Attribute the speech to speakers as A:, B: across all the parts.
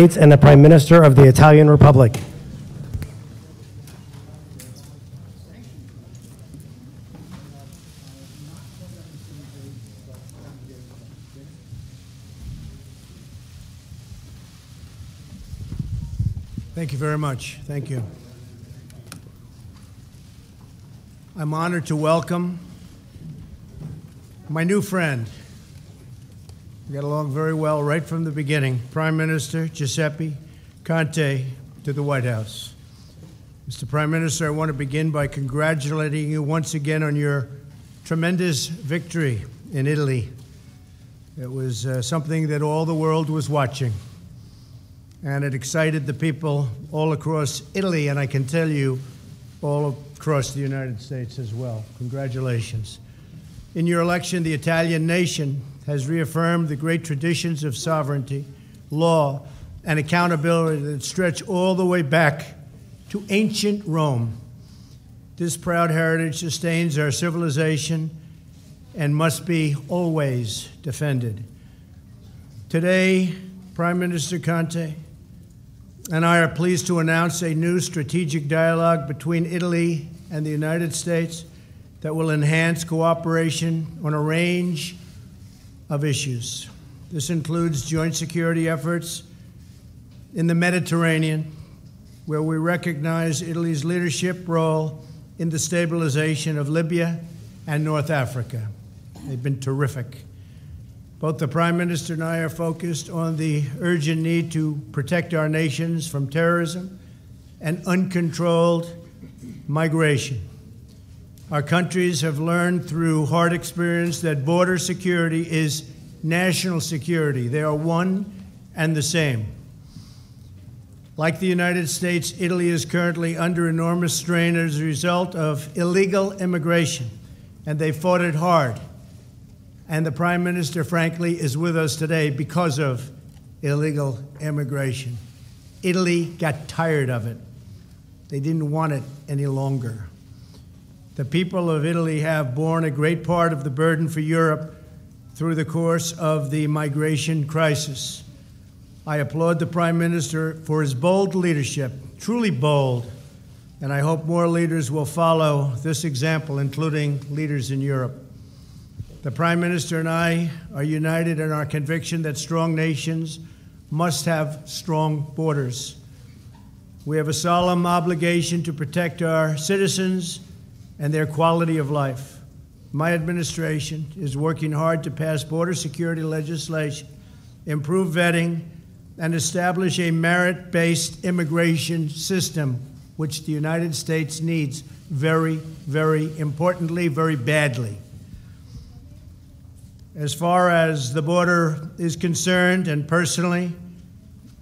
A: States and the Prime Minister of the Italian Republic.
B: Thank you very much. Thank you. I'm honored to welcome my new friend. We got along very well right from the beginning, Prime Minister Giuseppe Conte, to the White House. Mr. Prime Minister, I want to begin by congratulating you once again on your tremendous victory in Italy. It was something that all the world was watching. And it excited the people all across Italy, and I can tell you, all across the United States as well. Congratulations. In your election, the Italian nation has reaffirmed the great traditions of sovereignty, law, and accountability that stretch all the way back to ancient Rome. This proud heritage sustains our civilization and must be always defended. Today, Prime Minister Conte and I are pleased to announce a new strategic dialogue between Italy and the United States that will enhance cooperation on a range of issues. This includes joint security efforts in the Mediterranean, where we recognize Italy's leadership role in the stabilization of Libya and North Africa. They've been terrific. Both the Prime Minister and I are focused on the urgent need to protect our nations from terrorism and uncontrolled migration. Our countries have learned through hard experience that border security is national security. They are one and the same. Like the United States, Italy is currently under enormous strain as a result of illegal immigration, and they fought it hard. And the Prime Minister, frankly, is with us today because of illegal immigration. Italy got tired of it. They didn't want it any longer. The people of Italy have borne a great part of the burden for Europe through the course of the migration crisis. I applaud the Prime Minister for his bold leadership, truly bold, and I hope more leaders will follow this example, including leaders in Europe. The Prime Minister and I are united in our conviction that strong nations must have strong borders. We have a solemn obligation to protect our citizens and their quality of life. My administration is working hard to pass border security legislation, improve vetting, and establish a merit-based immigration system, which the United States needs very, very importantly, very badly. As far as the border is concerned, and personally,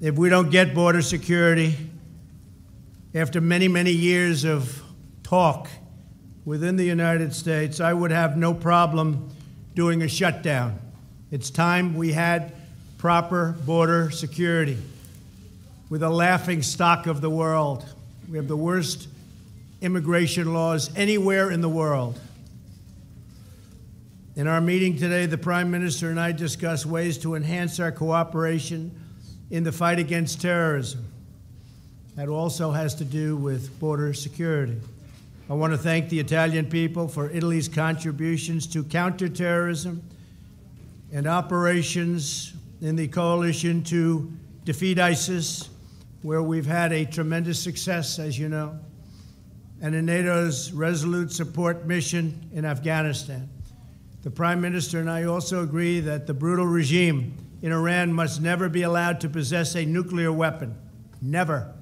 B: if we don't get border security, after many, many years of talk within the United States, I would have no problem doing a shutdown. It's time we had proper border security. We're the laughing stock of the world. We have the worst immigration laws anywhere in the world. In our meeting today, the Prime Minister and I discussed ways to enhance our cooperation in the fight against terrorism. That also has to do with border security. I want to thank the Italian people for Italy's contributions to counterterrorism and operations in the coalition to defeat ISIS, where we've had a tremendous success, as you know, and in NATO's resolute support mission in Afghanistan. The Prime Minister and I also agree that the brutal regime in Iran must never be allowed to possess a nuclear weapon. Never.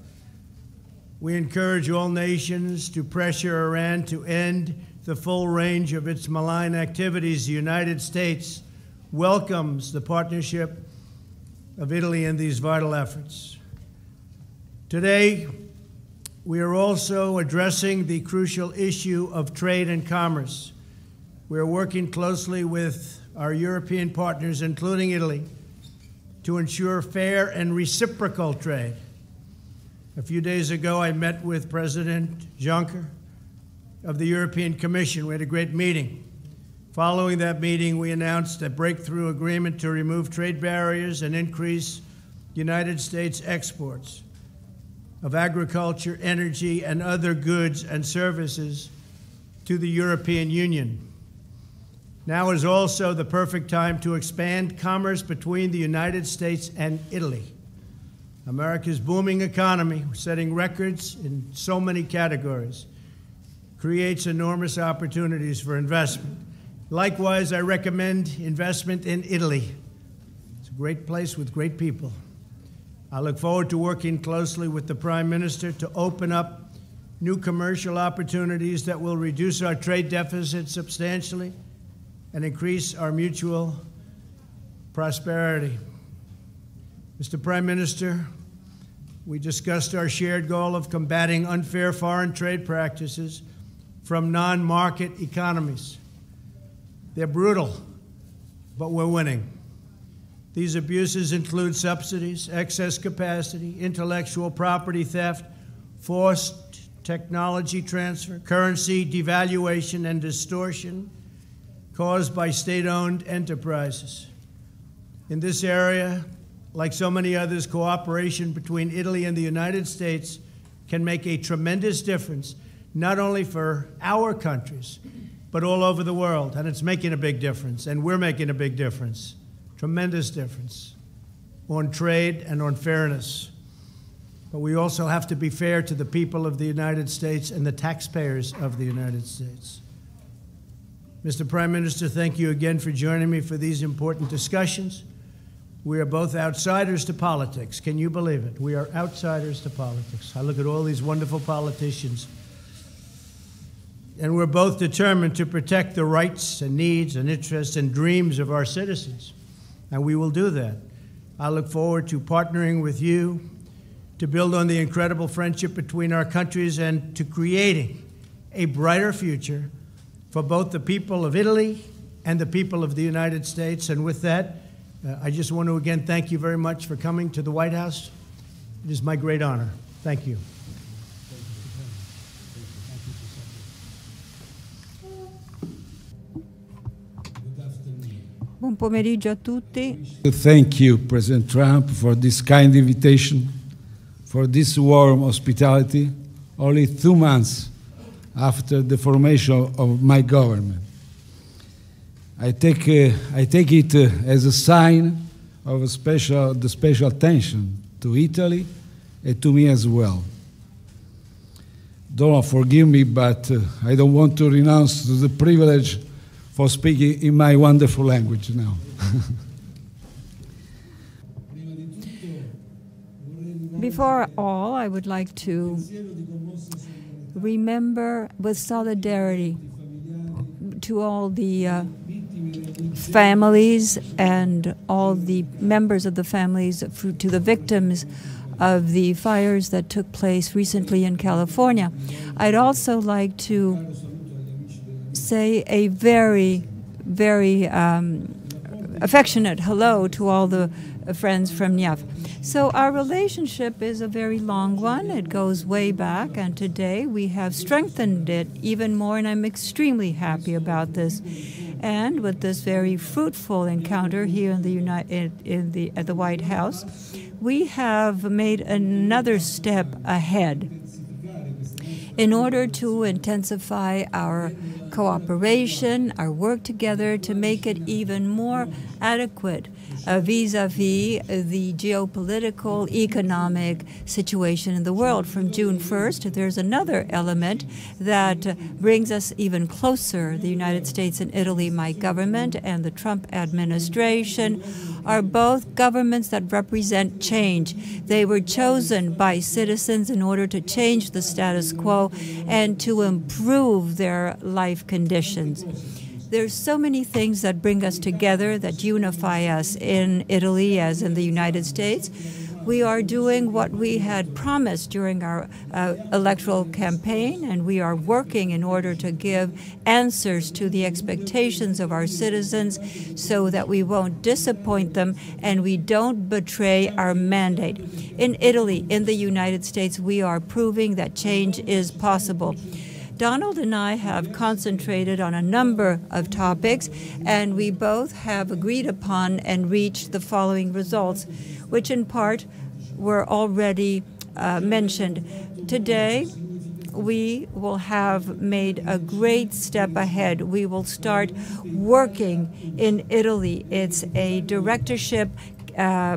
B: We encourage all nations to pressure Iran to end the full range of its malign activities. The United States welcomes the partnership of Italy in these vital efforts. Today, we are also addressing the crucial issue of trade and commerce. We are working closely with our European partners, including Italy, to ensure fair and reciprocal trade. A few days ago, I met with President Juncker of the European Commission. We had a great meeting. Following that meeting, we announced a breakthrough agreement to remove trade barriers and increase United States exports of agriculture, energy, and other goods and services to the European Union. Now is also the perfect time to expand commerce between the United States and Italy. America's booming economy, setting records in so many categories, creates enormous opportunities for investment. Likewise, I recommend investment in Italy. It's a great place with great people. I look forward to working closely with the Prime Minister to open up new commercial opportunities that will reduce our trade deficit substantially and increase our mutual prosperity. Mr. Prime Minister, we discussed our shared goal of combating unfair foreign trade practices from non-market economies. They're brutal, but we're winning. These abuses include subsidies, excess capacity, intellectual property theft, forced technology transfer, currency devaluation and distortion caused by state-owned enterprises. In this area, like so many others, cooperation between Italy and the United States can make a tremendous difference, not only for our countries, but all over the world. And it's making a big difference, and we're making a big difference, tremendous difference, on trade and on fairness. But we also have to be fair to the people of the United States and the taxpayers of the United States. Mr. Prime Minister, thank you again for joining me for these important discussions. We are both outsiders to politics. Can you believe it? We are outsiders to politics. I look at all these wonderful politicians, and we're both determined to protect the rights and needs and interests and dreams of our citizens, and we will do that. I look forward to partnering with you to build on the incredible friendship between our countries and to creating a brighter future for both the people of Italy and the people of the United States. And with that, I just want to again thank you very much for coming to the White House. It is my great honor. Thank you.
C: Buon pomeriggio a tutti.
D: Thank you, President Trump, for this kind invitation, for this warm hospitality, only 2 months after the formation of my government. I take it as a sign of the special attention to Italy and to me as well. Don't forgive me, but I don't want to renounce to the privilege for speaking in my wonderful language now.
C: Before all, I would like to remember with solidarity to all the families and all the members of the families, to the victims of the fires that took place recently in California. I'd also like to say a very, very affectionate hello to all the friends from Niaf. So our relationship is a very long one. It goes way back, and today we have strengthened it even more, and I'm extremely happy about this. And with this very fruitful encounter here in at the White House, we have made another step ahead in order to intensify our cooperation, our work together to make it even more adequate vis-a-vis the geopolitical, economic situation in the world. From June 1st, there's another element that brings us even closer. The United States and Italy, my government, and the Trump administration are both governments that represent change. They were chosen by citizens in order to change the status quo and to improve their life conditions. There's so many things that bring us together, that unify us in Italy as in the United States. We are doing what we had promised during our electoral campaign, and we are working in order to give answers to the expectations of our citizens so that we won't disappoint them and we don't betray our mandate. In Italy, in the United States, we are proving that change is possible. Donald and I have concentrated on a number of topics, and we both have agreed upon and reached the following results. which in part were already mentioned. Today, we will have made a great step ahead. We will start working in Italy. It's a directorship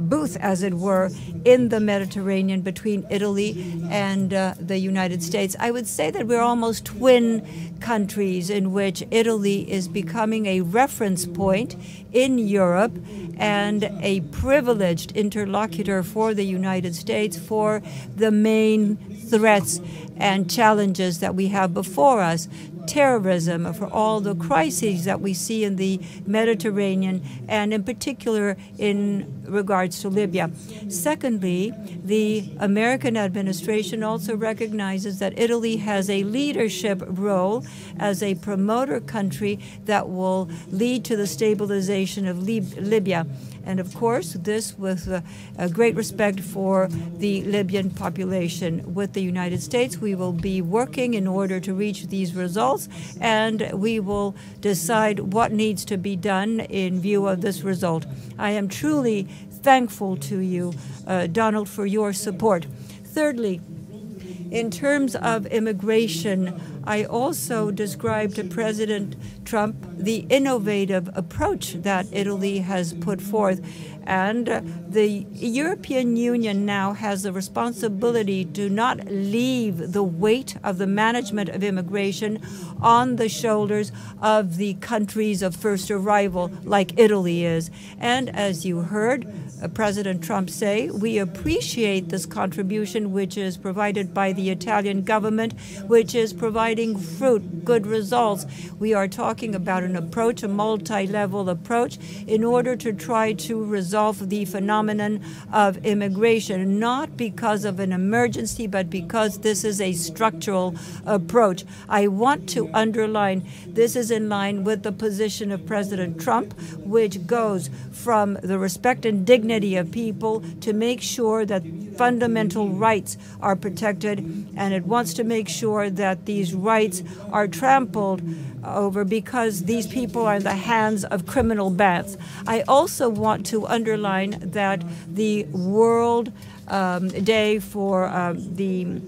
C: booth, as it were, in the Mediterranean between Italy and the United States. I would say that we're almost twin countries in which Italy is becoming a reference point in Europe and a privileged interlocutor for the United States for the main threats and challenges that we have before us. Terrorism, for all the crises that we see in the Mediterranean, and in particular in regards to Libya. Secondly, the American administration also recognizes that Italy has a leadership role as a promoter country that will lead to the stabilization of Libya. And of course, this with a great respect for the Libyan population. With the United States, we will be working in order to reach these results, and we will decide what needs to be done in view of this result. I am truly thankful to you, Donald, for your support. Thirdly, in terms of immigration, I also described to President Trump the innovative approach that Italy has put forth. And the European Union now has the responsibility to not leave the weight of the management of immigration on the shoulders of the countries of first arrival, like Italy is. And as you heard President Trump say, we appreciate this contribution which is provided by the Italian government, which is providing fruit, good results. We are talking about an approach, a multi-level approach, in order to try to resolve the phenomenon of immigration, not because of an emergency, but because this is a structural approach. I want to underline this is in line with the position of President Trump, which goes from the respect and dignity of people to make sure that fundamental rights are protected, and it wants to make sure that these rights are trampled over because these people are in the hands of criminal bands. I also want to underline that the World Day for the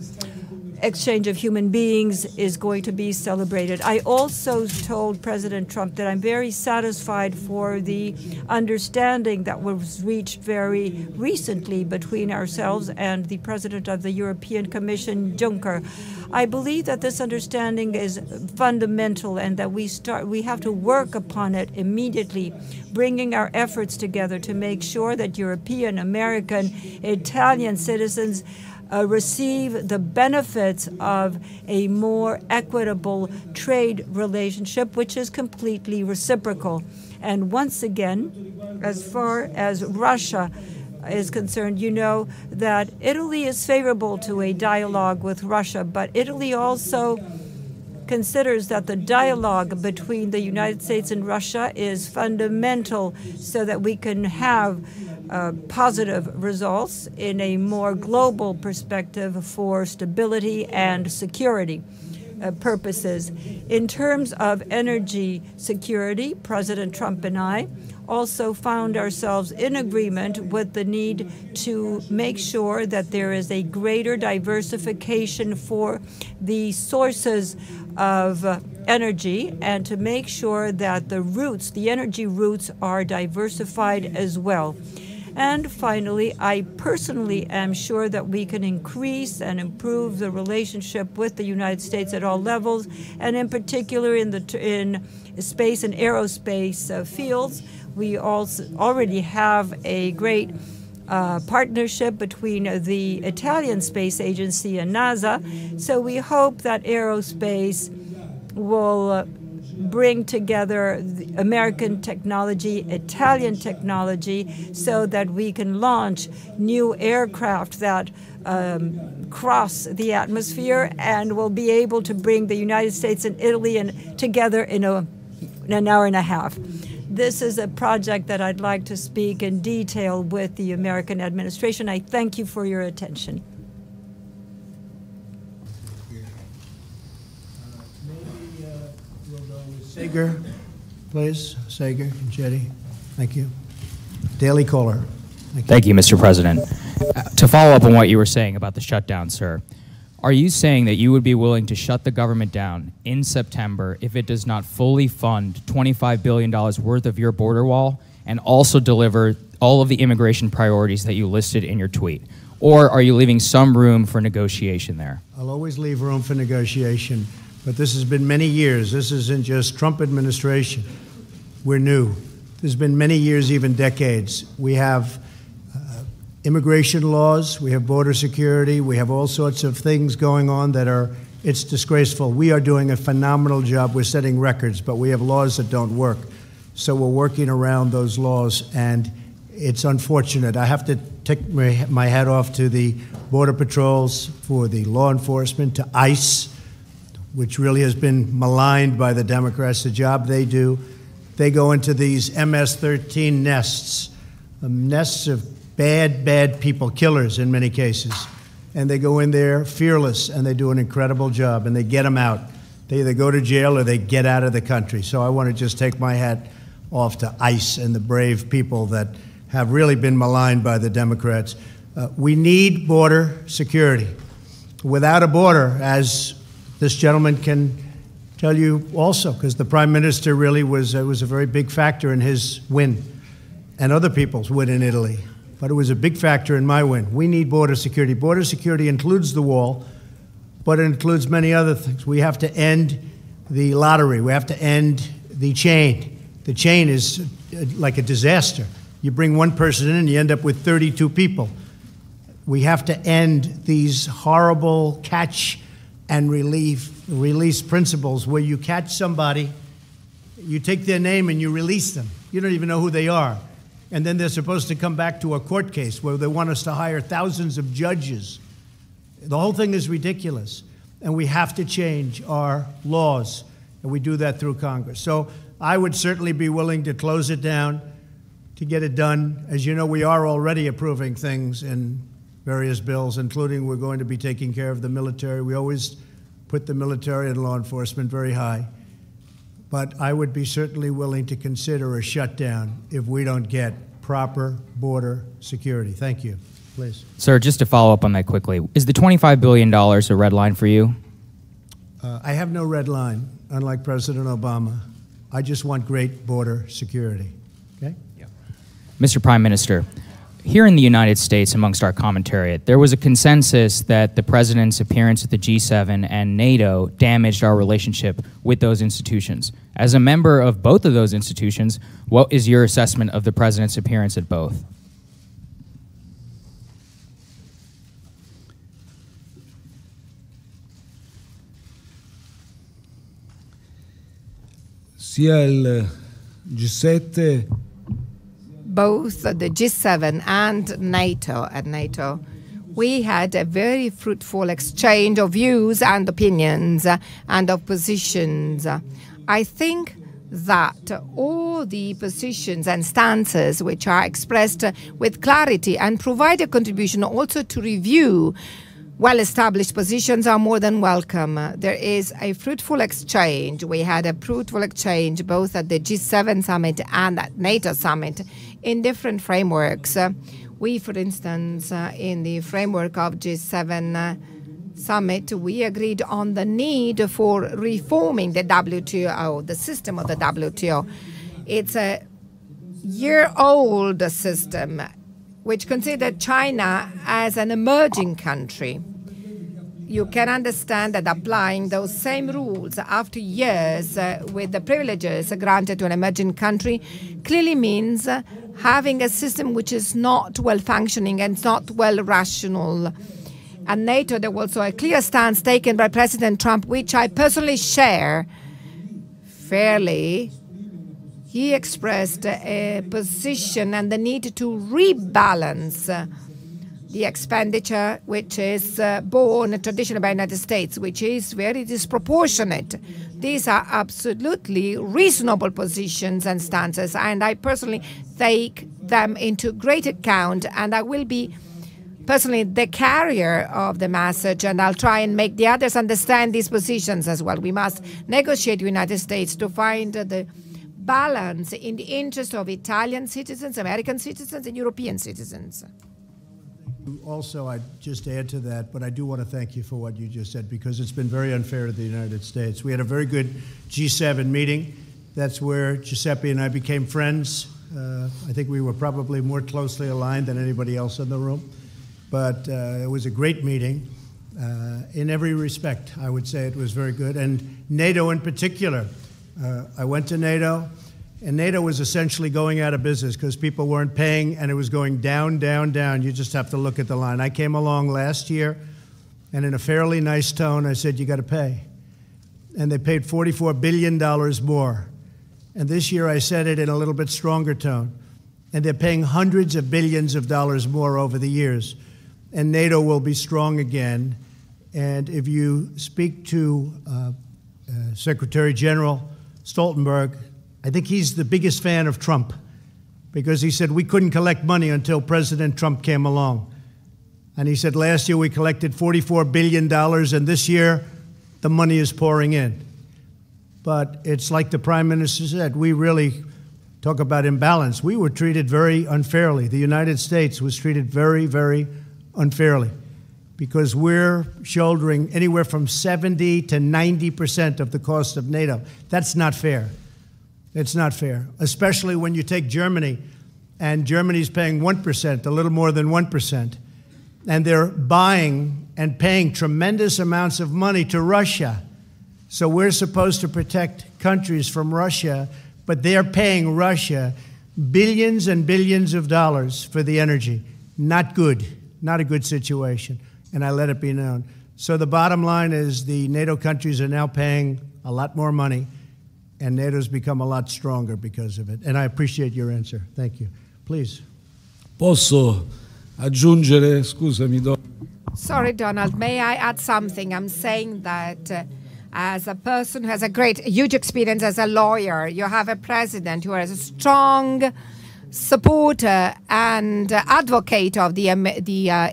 C: exchange of human beings is going to be celebrated. I also told President Trump that I'm very satisfied for the understanding that was reached very recently between ourselves and the President of the European Commission, Juncker. I believe that this understanding is fundamental and that we have to work upon it immediately, bringing our efforts together to make sure that European, American, Italian citizens receive the benefits of a more equitable trade relationship, which is completely reciprocal. And once again, as far as Russia is concerned, you know that Italy is favorable to a dialogue with Russia, but Italy also considers that the dialogue between the United States and Russia is fundamental so that we can have positive results in a more global perspective for stability and security purposes. In terms of energy security, President Trump and I also found ourselves in agreement with the need to make sure that there is a greater diversification for the sources of energy and to make sure that the energy routes are diversified as well. And finally, I personally am sure that we can increase and improve the relationship with the United States at all levels, and in particular in space and aerospace fields. We also already have a great partnership between the Italian Space Agency and NASA. So we hope that aerospace will bring together American technology, Italian technology, so that we can launch new aircraft that cross the atmosphere and will be able to bring the United States and Italy together in an hour and a half. This is a project that I'd like to speak in detail with the American administration. I thank you for your attention.
B: Sager, please. Sager and Jetty. Thank you. Daily Caller.
E: Thank you, Mr. President. To follow up on what you were saying about the shutdown, sir, are you saying that you would be willing to shut the government down in September if it does not fully fund $25 billion worth of your border wall and also deliver all of the immigration priorities that you listed in your tweet? Or are you leaving some room for negotiation there?
B: I'll always leave room for negotiation, but this has been many years. This isn't just Trump administration. We're new. There's been many years, even decades. We have immigration laws, we have border security, we have all sorts of things going on that are, it's disgraceful. We are doing a phenomenal job. We're setting records, but we have laws that don't work. So we're working around those laws, and it's unfortunate. I have to take my hat off to the Border Patrols, for the law enforcement, to ICE, which really has been maligned by the Democrats, the job they do. They go into these MS-13 nests, nests of bad people, killers in many cases. And they go in there fearless, and they do an incredible job, and they get them out. They either go to jail or they get out of the country. So I want to just take my hat off to ICE and the brave people that have really been maligned by the Democrats. We need border security. Without a border, as this gentleman can tell you also, because the Prime Minister really was a very big factor in his win and other people's win in Italy. But it was a big factor in my win. We need border security. Border security includes the wall, but it includes many other things. We have to end the lottery. We have to end the chain. The chain is like a disaster. You bring one person in and you end up with 32 people. We have to end these horrible catch and release principles where you catch somebody, you take their name and you release them. You don't even know who they are. And then they're supposed to come back to a court case where they want us to hire thousands of judges. The whole thing is ridiculous. And we have to change our laws. And we do that through Congress. So I would certainly be willing to close it down, to get it done. As you know, we are already approving things in various bills, including we're going to be taking care of the military. We always put the military and law enforcement very high. But I would be certainly willing to consider a shutdown if we don't get proper border security. Thank you. Please.
E: Sir, just to follow up on that quickly, is the $25 billion a red line for you?
B: I have no red line, unlike President Obama. I just want great border security. Okay?
E: Yeah. Mr. Prime Minister, here in the United States, amongst our commentariat, there was a consensus that the President's appearance at the G7 and NATO damaged our relationship with those institutions. As a member of both of those institutions, what is your assessment of the President's appearance at both?
D: Sia il G7,
F: both the G7 and NATO, we had a very fruitful exchange of views and opinions and of positions. I think that all the positions and stances which are expressed with clarity and provide a contribution also to review well-established positions are more than welcome. There is a fruitful exchange. We had a fruitful exchange both at the G7 summit and at NATO summit in different frameworks. We, for instance, in the framework of G7 summit, we agreed on the need for reforming the WTO, the system of the WTO. It's a year-old system which considered China as an emerging country. You can understand that applying those same rules after years with the privileges granted to an emerging country clearly means having a system which is not well functioning and not well rational. At NATO, there was also a clear stance taken by President Trump, which I personally share fairly. He expressed a position and the need to rebalance the expenditure which is borne traditionally by the United States, which is very disproportionate. These are absolutely reasonable positions and stances, and I personally take them into great account, and I will be personally the carrier of the message, and I'll try and make the others understand these positions as well. We must negotiate with the United States to find the balance in the interest of Italian citizens, American citizens, and European citizens.
B: Also, I'd just add to that, but I do want to thank you for what you just said, because it's been very unfair to the United States. We had a very good G7 meeting. That's where Giuseppe and I became friends. I think we were probably more closely aligned than anybody else in the room. But it was a great meeting. In every respect, I would say it was very good. And NATO in particular. I went to NATO, and NATO was essentially going out of business because people weren't paying, and it was going down, down, down. You just have to look at the line. I came along last year, and in a fairly nice tone, I said, you got to pay. And they paid $44 billion more. And this year, I said it in a little bit stronger tone. And they're paying hundreds of billions of dollars more over the years. And NATO will be strong again. And if you speak to Secretary General Stoltenberg, I think he's the biggest fan of Trump, because he said we couldn't collect money until President Trump came along. And he said last year we collected $44 billion, and this year the money is pouring in. But it's like the Prime Minister said, we really talk about imbalance. We were treated very unfairly. The United States was treated very, very unfairly, because we're shouldering anywhere from 70 to 90% of the cost of NATO. That's not fair. It's not fair, especially when you take Germany, and Germany's paying 1%, a little more than 1%, and they're buying and paying tremendous amounts of money to Russia. So we're supposed to protect countries from Russia, but they're paying Russia billions and billions of dollars for the energy. Not good, not a good situation, and I let it be known. So the bottom line is the NATO countries are now paying a lot more money, and NATO's become a lot stronger because of it. And I appreciate your answer. Thank you. Please.
D: Posso aggiungere, scusami.
F: Sorry, Donald, may I add something? I'm saying that as a person who has a huge experience as a lawyer, you have a president who is a strong supporter and advocate of the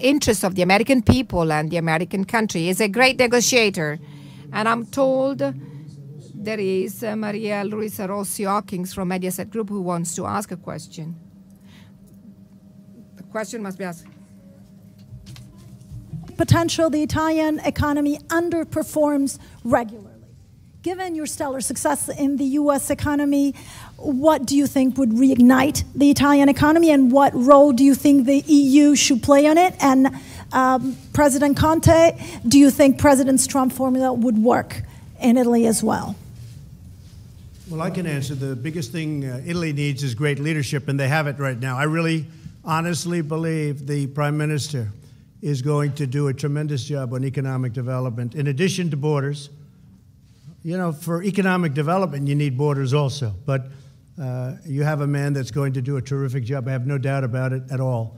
F: interests of the American people and the American country. He's a great negotiator. And I'm told there is Maria Luisa Rossi Hawkins from Mediaset Group who wants to ask a question. The question must be asked.
G: Potential, the Italian economy underperforms regularly. Given your stellar success in the U.S. economy, what do you think would reignite the Italian economy, and what role do you think the EU should play on it? And President Conte, do you think President Trump's formula would work in Italy as well?
B: Well, I can answer. The biggest thing Italy needs is great leadership, and they have it right now. I really honestly believe the Prime Minister is going to do a tremendous job on economic development. In addition to borders, you know, for economic development, you need borders also. But you have a man that's going to do a terrific job. I have no doubt about it at all.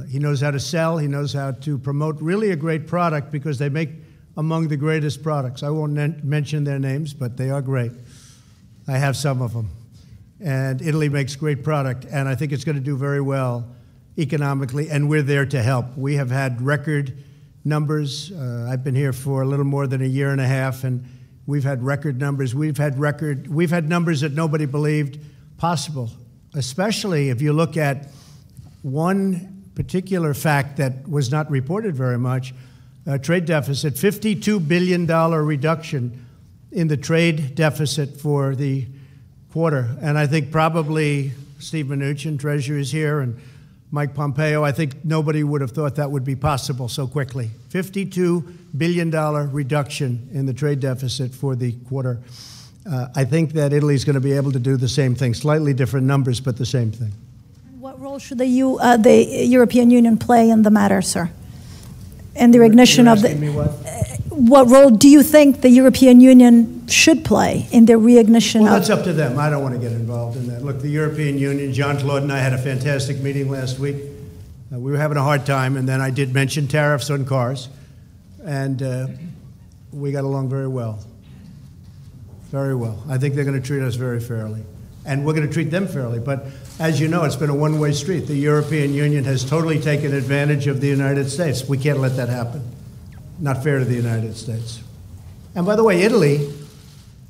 B: He knows how to sell. He knows how to promote really a great product, because they make among the greatest products. I won't mention their names, but they are great. I have some of them. And Italy makes great product, and I think it's going to do very well economically, and we're there to help. We have had record numbers. I've been here for a little more than a year and a half, and we've had record numbers. We've had numbers that nobody believed possible, especially if you look at one particular fact that was not reported very much, trade deficit, $52 billion reduction in the trade deficit for the quarter. And I think probably Steve Mnuchin, Treasurer, is here, and Mike Pompeo, I think nobody would have thought that would be possible so quickly. $52 billion reduction in the trade deficit for the quarter. I think that Italy's going to be able to do the same thing, slightly different numbers, but the same thing.
G: What role should the European Union play in the matter, sir? In the recognition of the...
B: You're asking me what?
G: What role do you think the European Union should play in the reignition of...
B: Well, that's up to them. I don't want to get involved in that. Look, the European Union, Jean-Claude and I had a fantastic meeting last week. We were having a hard time, and then I did mention tariffs on cars, and we got along very well. Very well. I think they're going to treat us very fairly, and we're going to treat them fairly. But as you know, it's been a one-way street. The European Union has totally taken advantage of the United States. We can't let that happen. Not fair to the United States. And by the way, Italy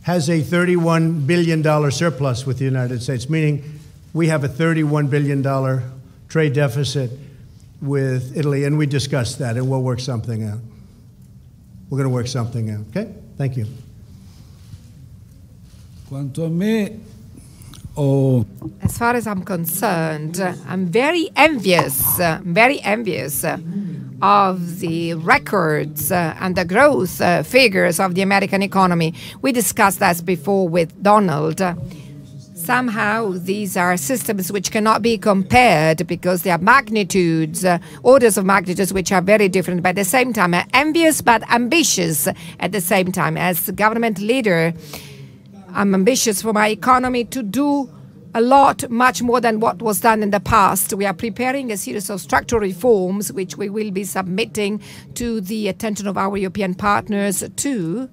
B: has a $31 billion surplus with the United States, meaning we have a $31 billion trade deficit with Italy, and we discussed that, and we'll work something out. We're going to work something out, okay? Thank you.
D: Quanto a me,
F: as far as I'm concerned, I'm very envious of the records and the growth figures of the American economy. We discussed that before with Donald. Somehow these are systems which cannot be compared because they are magnitudes, orders of magnitudes which are very different, but at the same time envious but ambitious at the same time. As government leader, I'm ambitious for my economy to do a lot, much more than what was done in the past. We are preparing a series of structural reforms which we will be submitting to the attention of our European partners too.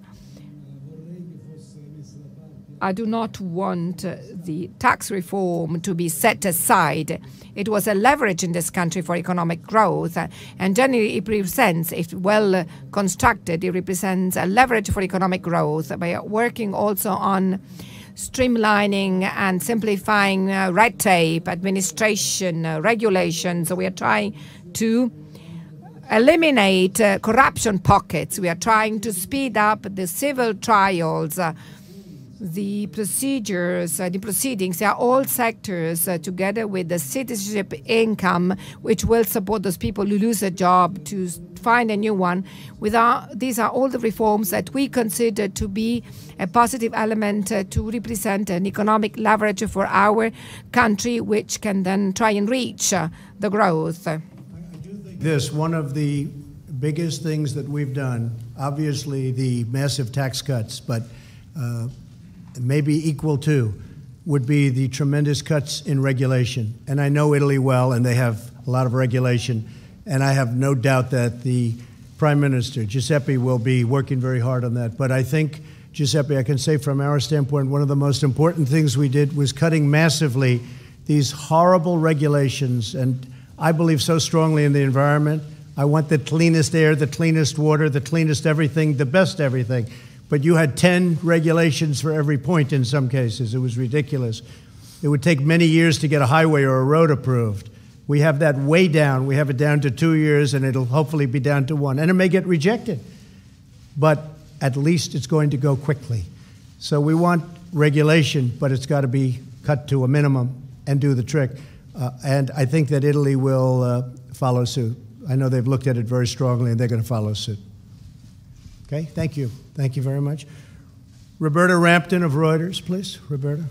F: I do not want the tax reform to be set aside. It was a leverage in this country for economic growth, and generally it represents, if well constructed, it represents a leverage for economic growth by working also on streamlining and simplifying red tape, administration, regulations. So we are trying to eliminate corruption pockets. We are trying to speed up the civil trials, the procedures, the proceedings. They are all sectors together with the citizenship income, which will support those people who lose a job to find a new one. These are all the reforms that we consider to be a positive element to represent an economic leverage for our country, which can then try and reach the growth.
B: I do think this, one of the biggest things that we've done, obviously the massive tax cuts, but maybe equal to, would be the tremendous cuts in regulation. And I know Italy well, and they have a lot of regulation. And I have no doubt that the Prime Minister, Giuseppe, will be working very hard on that. But I think, Giuseppe, I can say from our standpoint, one of the most important things we did was cutting massively these horrible regulations. And I believe so strongly in the environment. I want the cleanest air, the cleanest water, the cleanest everything, the best everything. But you had 10 regulations for every point in some cases. It was ridiculous. It would take many years to get a highway or a road approved. We have that way down. We have it down to 2 years, and it'll hopefully be down to 1. And it may get rejected, but at least it's going to go quickly. So we want regulation, but it's got to be cut to a minimum and do the trick. And I think that Italy will follow suit. I know they've looked at it very strongly, and they're going to follow suit. Okay, thank you. Thank you very much. Roberta Rampton of Reuters, please. Roberta.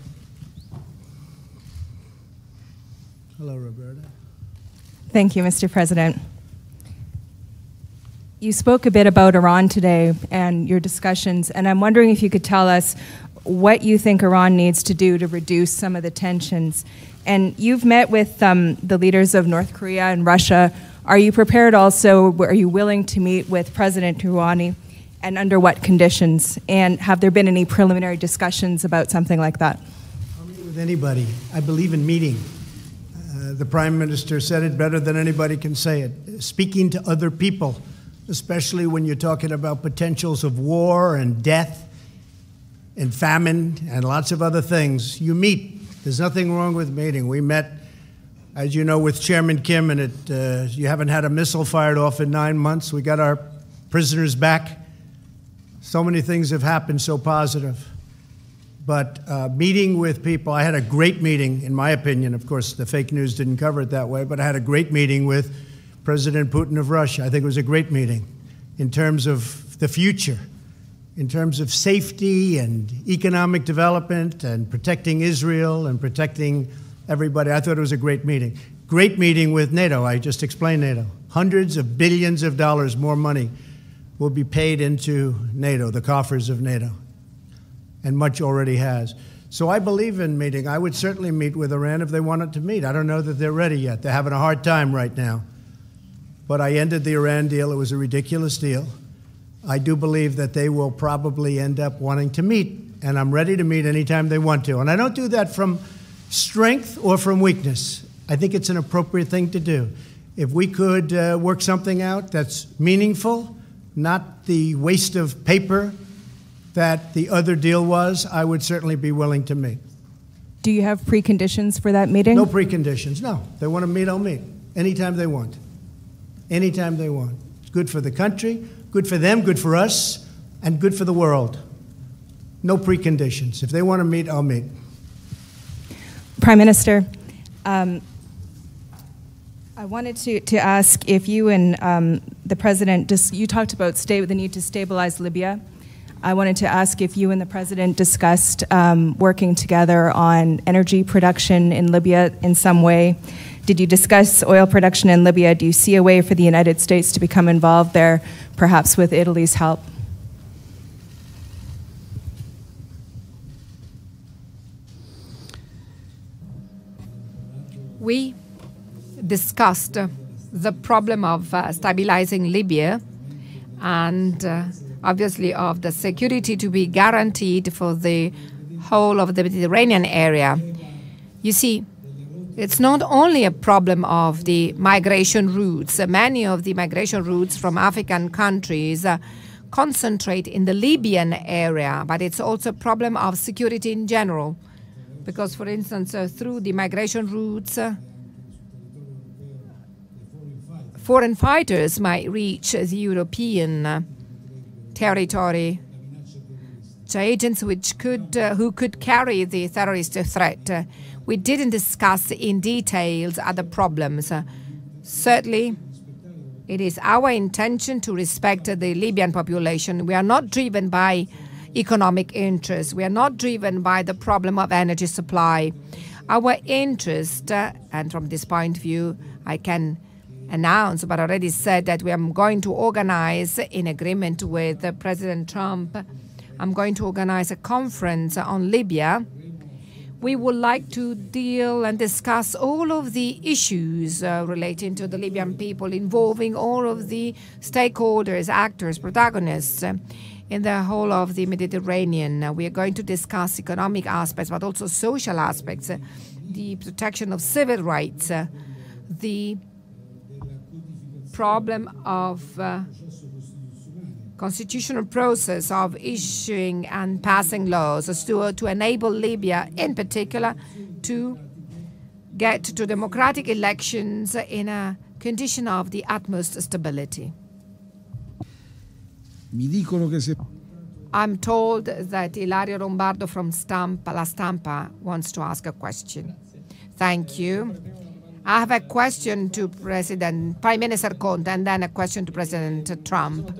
B: Hello, Roberta.
H: Thank you, Mr. President. You spoke a bit about Iran today and your discussions, and I'm wondering if you could tell us what you think Iran needs to do to reduce some of the tensions. And you've met with the leaders of North Korea and Russia. Are you prepared also, are you willing to meet with President Rouhani, and under what conditions? And have there been any preliminary discussions about something like that?
B: I'll meet with anybody. I believe in meeting. The Prime Minister said it better than anybody can say it. Speaking to other people, especially when you're talking about potentials of war and death and famine and lots of other things, you meet. There's nothing wrong with meeting. We met, as you know, with Chairman Kim, and you haven't had a missile fired off in 9 months. We got our prisoners back. So many things have happened so positive. But meeting with people, I had a great meeting, in my opinion. Of course, the fake news didn't cover it that way, but I had a great meeting with President Putin of Russia. I think it was a great meeting in terms of the future, in terms of safety and economic development and protecting Israel and protecting everybody. I thought it was a great meeting. Great meeting with NATO. I just explained NATO. Hundreds of billions of dollars more money will be paid into NATO, the coffers of NATO. And much already has. So I believe in meeting. I would certainly meet with Iran if they wanted to meet. I don't know that they're ready yet. They're having a hard time right now. But I ended the Iran deal. It was a ridiculous deal. I do believe that they will probably end up wanting to meet, and I'm ready to meet anytime they want to. And I don't do that from strength or from weakness. I think it's an appropriate thing to do. If we could work something out that's meaningful, not the waste of paper that the other deal was, I would certainly be willing to meet.
H: Do you have preconditions for that meeting?
B: No preconditions, no. They want to meet, I'll meet. Anytime they want. Anytime they want. It's good for the country, good for them, good for us, and good for the world. No preconditions. If they want to meet, I'll meet.
H: Prime Minister, I wanted to ask if you and the President, you talked about the need to stabilize Libya. I wanted to ask if you and the President discussed working together on energy production in Libya in some way. Did you discuss oil production in Libya? Do you see a way for the United States to become involved there, perhaps with Italy's help?
F: We discussed the problem of stabilizing Libya and obviously of the security to be guaranteed for the whole of the Mediterranean area. You see, it's not only a problem of the migration routes. Many of the migration routes from African countries concentrate in the Libyan area, but it's also a problem of security in general. Because, for instance, through the migration routes, foreign fighters might reach the European territory, agents who could carry the terrorist threat. We didn't discuss in details other problems. Certainly, it is our intention to respect the Libyan population. We are not driven by economic interests. We are not driven by the problem of energy supply. Our interest, and from this point of view, I can announce, but already said that we are going to organize, in agreement with President Trump, I'm going to organize a conference on Libya. We would like to deal and discuss all of the issues relating to the Libyan people, involving all of the stakeholders, actors, protagonists in the whole of the Mediterranean. We are going to discuss economic aspects, but also social aspects, the protection of civil rights, the problem of constitutional process of issuing and passing laws to enable Libya, in particular, to get to democratic elections in a condition of the utmost stability. I'm told that Ilario Lombardo from La Stampa wants to ask a question. Thank you. I have a question to Prime Minister Conte and then a question to President Trump.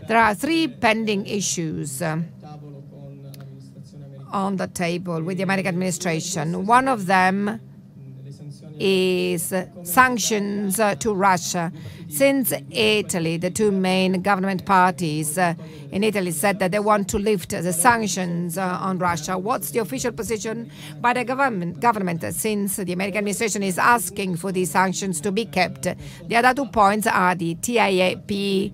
F: There are three pending issues on the table with the American administration. One of them is sanctions to Russia. Since Italy, the two main government parties in Italy said that they want to lift the sanctions on Russia. What's the official position by the government since the American administration is asking for these sanctions to be kept? The other 2 points are the TAP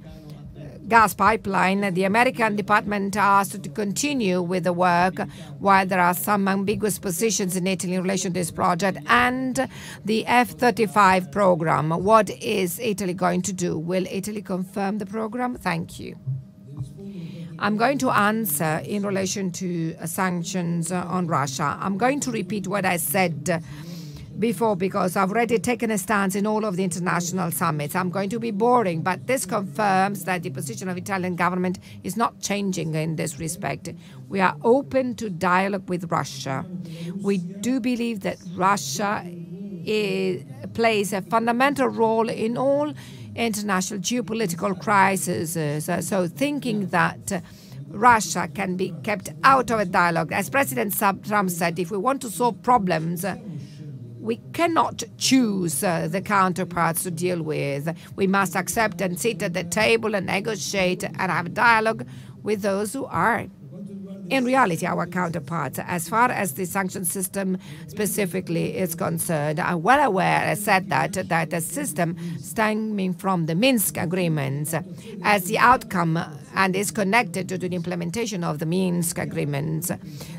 F: gas pipeline. The American department asked to continue with the work while there are some ambiguous positions in Italy in relation to this project, and the F-35 program. What is Italy going to do? Will Italy confirm the program? Thank you. I'm going to answer in relation to sanctions on Russia. I'm going to repeat what I said before because I've already taken a stance in all of the international summits. I'm going to be boring, but this confirms that the position of the Italian government is not changing in this respect. We are open to dialogue with Russia. We do believe that Russia plays a fundamental role in all international geopolitical crises. So thinking that Russia can be kept out of a dialogue, as President Trump said, if we want to solve problems, we cannot choose the counterparts to deal with. We must accept and sit at the table and negotiate and have dialogue with those who are, in reality, our counterparts. As far as the sanction system specifically is concerned, I'm well aware, I said that the system stemming from the Minsk agreements as the outcome and is connected to the implementation of the Minsk agreements.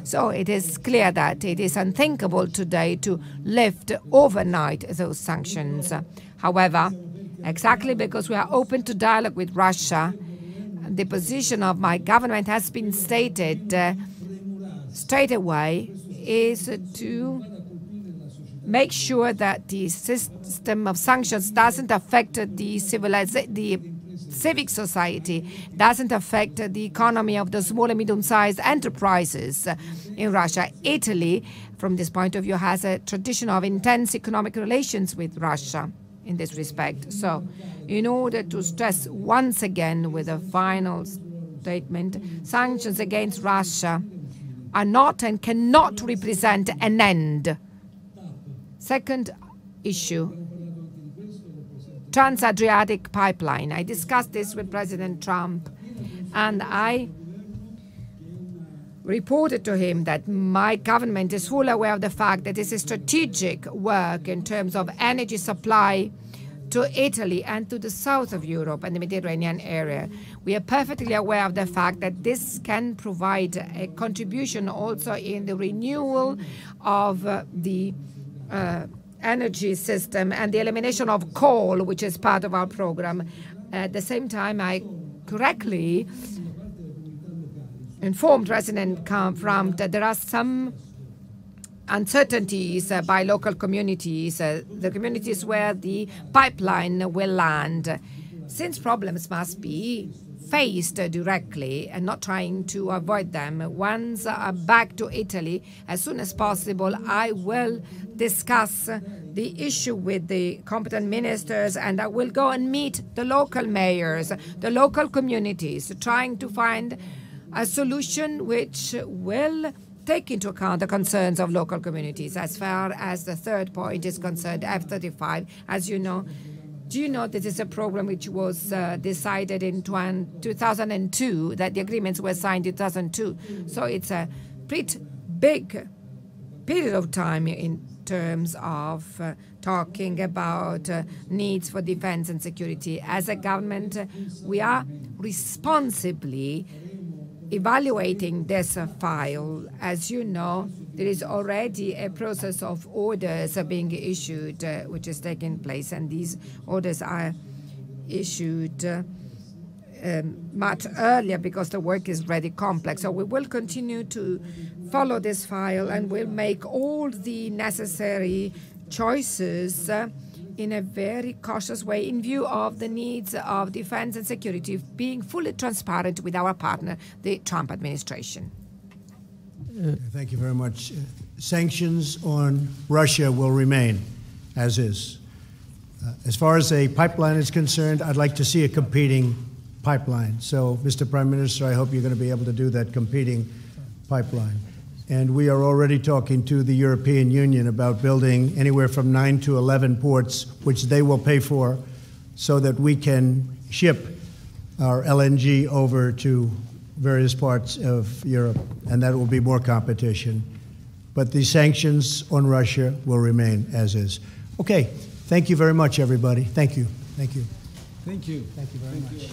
F: So it is clear that it is unthinkable today to lift overnight those sanctions. However, exactly because we are open to dialogue with Russia, the position of my government has been stated straight away is to make sure that the system of sanctions doesn't affect the civic society, doesn't affect the economy of the small and medium-sized enterprises in Russia. Italy, from this point of view, has a tradition of intense economic relations with Russia in this respect. So, in order to stress once again with a final statement, sanctions against Russia are not and cannot represent an end. Second issue, Trans-Adriatic pipeline. I discussed this with President Trump, and I reported to him that my government is fully aware of the fact that this is strategic work in terms of energy supply to Italy and to the south of Europe and the Mediterranean area. We are perfectly aware of the fact that this can provide a contribution also in the renewal of the energy system and the elimination of coal, which is part of our program. At the same time, I correctly informed President Trump that there are some uncertainties by local communities, the communities where the pipeline will land. Since problems must be faced directly and not trying to avoid them, once back to Italy, as soon as possible, I will discuss the issue with the competent ministers, and I will go and meet the local mayors, the local communities, trying to find a solution which will take into account the concerns of local communities. As far as the third point is concerned, F-35, as you know, do you know this is a program which was decided in 2002, that the agreements were signed in 2002. So it's a pretty big period of time in terms of talking about needs for defense and security. As a government, we are responsibly evaluating this file. As you know, there is already a process of orders being issued, which is taking place, and these orders are issued much earlier because the work is very complex. So we will continue to follow this file and we'll make all the necessary choices in a very cautious way in view of the needs of defense and security, being fully transparent with our partner, the Trump administration.
B: Thank you very much. Sanctions on Russia will remain as is. As far as a pipeline is concerned, I'd like to see a competing pipeline. So, Mr. Prime Minister, I hope you're going to be able to do that competing pipeline. And we are already talking to the European Union about building anywhere from 9 to 11 ports, which they will pay for, so that we can ship our LNG over to various parts of Europe, and that will be more competition. But the sanctions on Russia will remain as is. Okay, thank you very much, everybody. Thank you. Thank you.
D: Thank you.
B: Thank you very much.